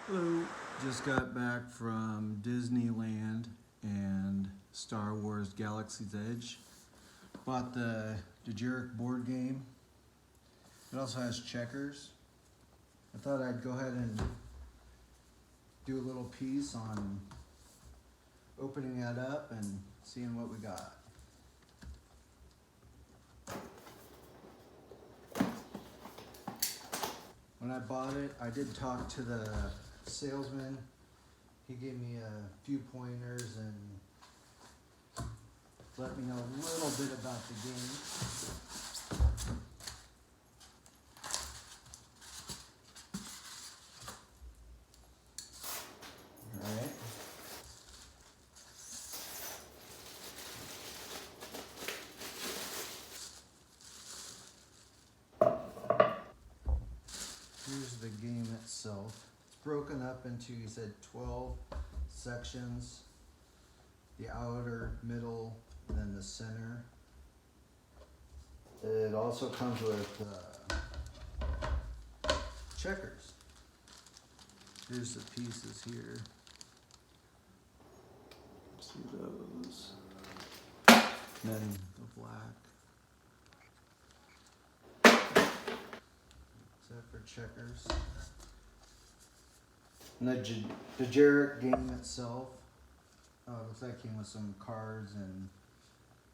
Hello. Just got back from Disneyland and Star Wars Galaxy's Edge. Bought the Dejarik board game. It also has checkers. I thought I'd go ahead and do a little piece on opening that up and seeing what we got. When I bought it, I did talk to the salesman. He gave me a few pointers and let me know a little bit about the game. Alright. Here's the game itself. It's broken up into, he said, 12 sections. The outer, middle, and then the center. It also comes with checkers. Here's the pieces here. See those. And then the black. Is that for checkers? And the Dejarik game itself. Looks like it came with some cards and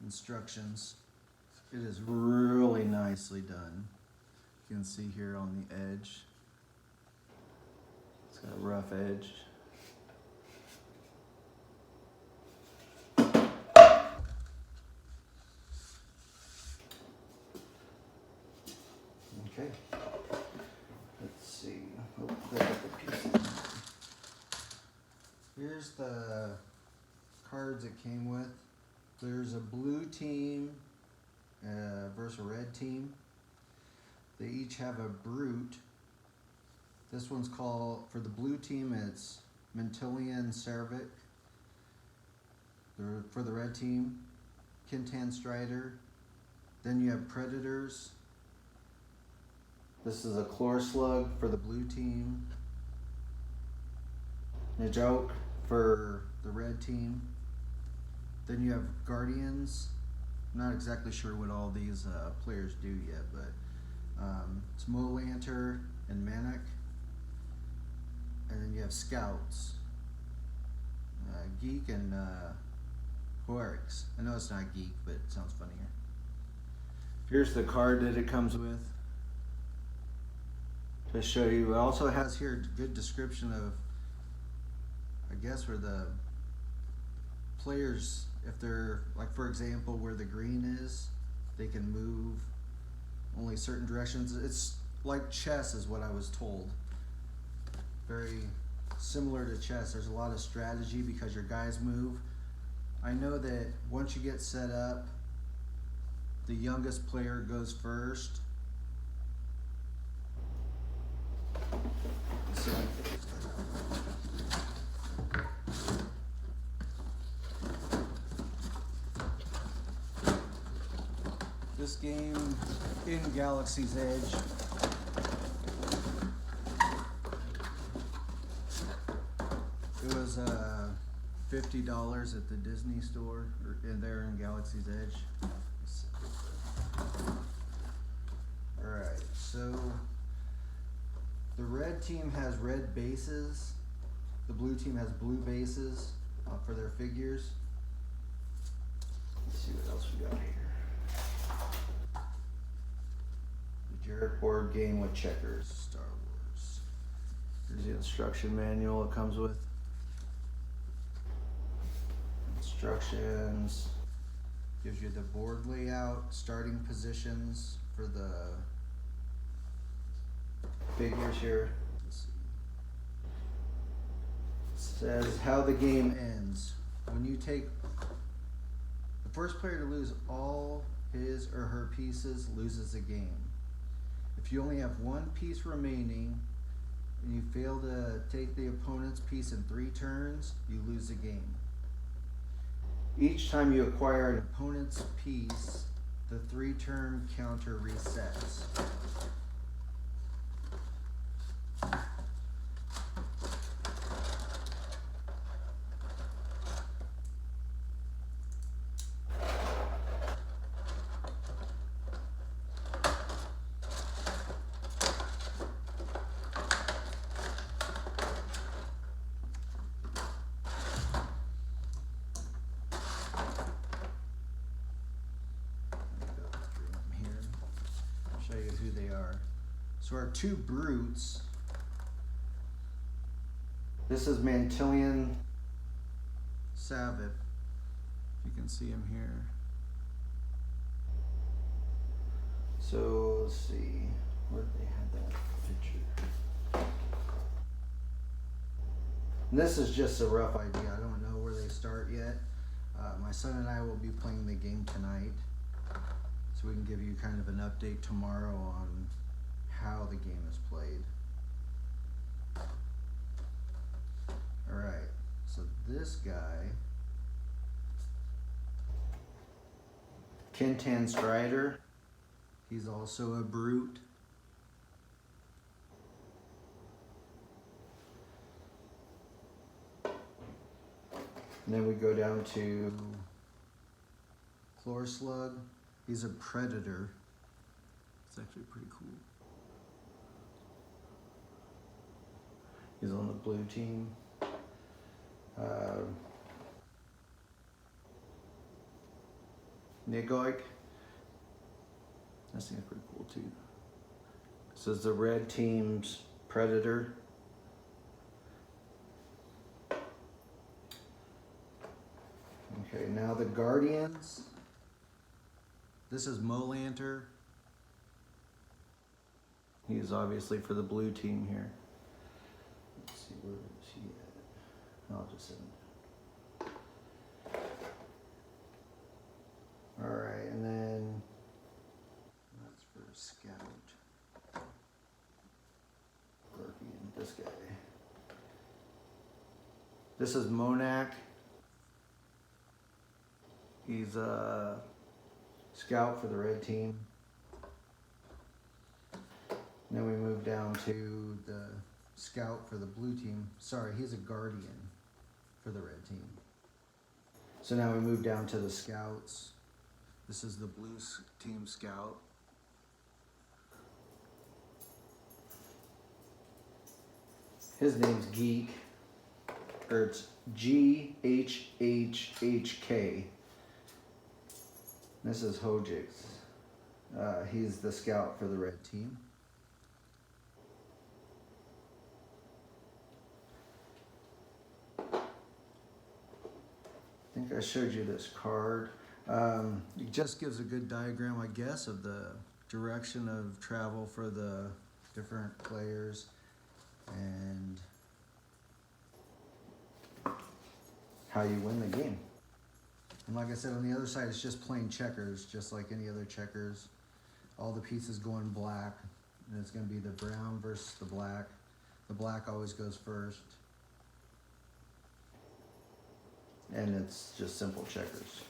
instructions. It is really nicely done. You can see here on the edge. It's got a rough edge. Okay. Let's see. Oh, there are the pieces. Here's the cards it came with. There's a blue team versus a red team. They each have a brute. This one's called, for the blue team, it's Mentillion Cervic. For the red team, Kintan Strider. Then you have Predators. This is a Chlor Slug for the blue team. Dejarik for the red team. Then you have Guardians. I'm not exactly sure what all these players do yet, but it's Molanter and Manic. And then you have Scouts. Geek and Horix. I know it's not Geek, but it sounds funnier. Here's the card that it comes with. To show you, it also has here a good description of, I guess, where the players, if they're, like for example, where the green is, they can move only certain directions. It's like chess is what I was told. Very similar to chess. There's a lot of strategy because your guys move. I know that once you get set up, the youngest player goes first. So, this game in Galaxy's Edge it was $50 at the Disney store or there in Galaxy's Edge. Alright, so the red team has red bases. The blue team has blue bases for their figures. Let's see what else we got here. The Dejarik board game with checkers. Star Wars. Here's the instruction manual it comes with. Instructions. Gives you the board layout, starting positions for the figures here. Let's see. It says how the game ends. When you take the first player to lose all his or her pieces loses the game. If you only have one piece remaining and you fail to take the opponent's piece in 3 turns, you lose the game. Each time you acquire an opponent's piece, the 3-turn counter resets. So our two brutes. This is Mantillion Savit. If you can see him here. So let's see, where did they have that picture? And this is just a rough idea. I don't know where they start yet. My son and I will be playing the game tonight, so we can give you kind of an update tomorrow on how the game is played. Alright, so this guy, Kintan Strider, he's also a brute. And then we go down to Chlor Slug. He's a predator. It's actually pretty cool. He's on the blue team. Dejarik. That seems pretty cool too. This is the red team's predator. Okay, now the Guardians. This is Molanter. He's obviously for the blue team here. Let's see, where is he at? I'll just set him down. Alright, and then that's for Scout. Guardian, this guy. This is Monak. He's a scout for the red team. And then we move down to the scout for the blue team. Sorry, he's a guardian for the red team. So now we move down to the scouts. This is the blue team scout. His name's Geek, or it's G-H-H-H-K. This is Hojix. He's the scout for the red team. I think I showed you this card. It just gives a good diagram, I guess, of the direction of travel for the different players and how you win the game. And like I said, on the other side, it's just plain checkers, just like any other checkers. All the pieces going black, and it's going to be the brown versus the black. The black always goes first. And it's just simple checkers.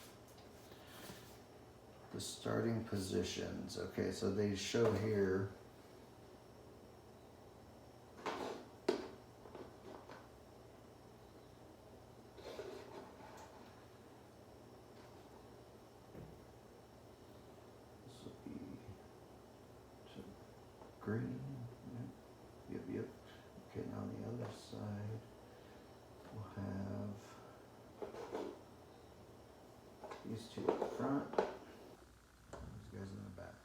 The starting positions. Okay, so they show here. Green, yep. Okay, now on the other side, we'll have these two up front, these guys in the back.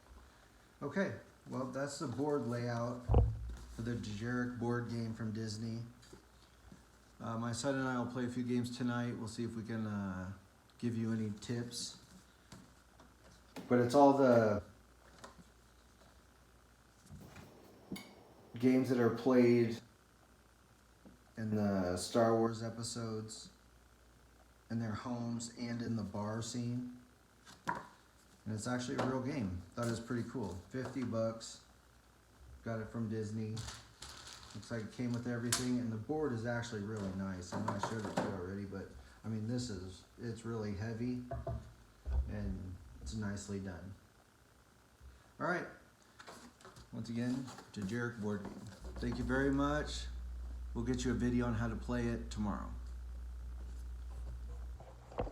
Okay, well that's the board layout for the Dejarik board game from Disney. My son and I will play a few games tonight. We'll see if we can give you any tips. But it's all the games that are played in the Star Wars episodes, in their homes, and in the bar scene. And it's actually a real game. Thought it was pretty cool. $50. Got it from Disney. Looks like it came with everything, and the board is actually really nice. I know I showed it to you already, but I mean, it's really heavy, and it's nicely done. All right. Once again, Dejarik board game. Thank you very much. We'll get you a video on how to play it tomorrow.